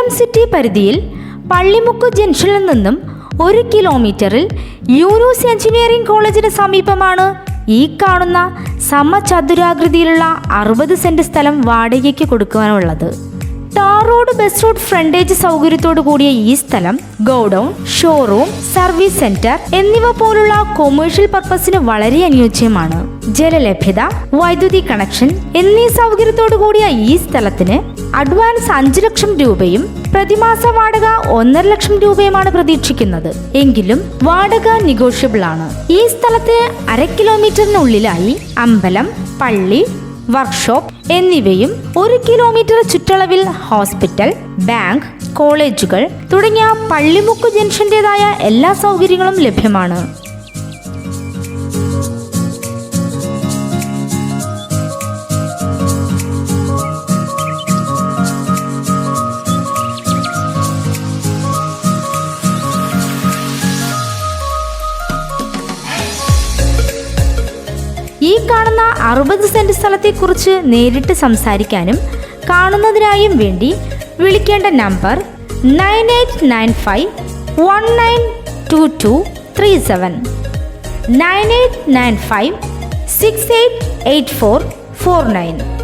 കൊല്ലം city പരിധിയിൽ പള്ളിമുക്ക് ജംഗ്ഷനിൽ നിന്നും 1 കിലോമീറ്ററിൽ യൂനൂസ് എഞ്ചിനീയറിംഗ് കോളേജിന് സമീപമാണ് ഈ കാണുന്ന സമചതുരാകൃതിയിലുള്ള 60 സെന്റ് സ്ഥലം വാടകയ്ക്ക് കൊടുക്കുവാനുള്ളത്. Tar road, bus route frontage സൗകര്യത്തോടു കൂടിയ ഈ സ്ഥലം ഗോഡൌൺ, ഷോറൂം, സർവീസ് സെന്റർ എന്നിവ പോലുള്ള കൊമേഴ്ഷ്യൽ പർപ്പസിന് വളരെ അനുയോജ്യമാണ്. ജലലഭ്യത, വൈദ്യുതി കണക്ഷൻ എന്നീ സൗകര്യത്തോടു കൂടിയ ഈ സ്ഥലത്തിന് അഡ്വാൻസ് 5 ലക്ഷം രൂപയും പ്രതിമാസ വാടക 1.5 ലക്ഷം രൂപയുമാണ് പ്രതീക്ഷിക്കുന്നത്. എങ്കിലും വാടക നെഗോഷ്യബിൾ ആണ്. ഈ സ്ഥലത്ത് 1/2 കിലോമീറ്ററിനുള്ളിലായി അമ്പലം, പള്ളി, വർക്ക്ഷോപ്പ് എന്നിവയും 1 കിലോമീറ്റർ ചുറ്റളവിൽ ഹോസ്പിറ്റൽ, ബാങ്ക്, കോളേജുകൾ തുടങ്ങിയ പള്ളിമുക്ക് ജംഗ്ഷന്റേതായ എല്ലാ സൗകര്യങ്ങളും ലഭ്യമാണ്. ഈ കാണുന്ന 60 സെന്റ് സ്ഥലത്തെക്കുറിച്ച് നേരിട്ട് സംസാരിക്കാനും കാണുന്നതിനായും വേണ്ടി വിളിക്കേണ്ട നമ്പർ 9895192237 9895688449.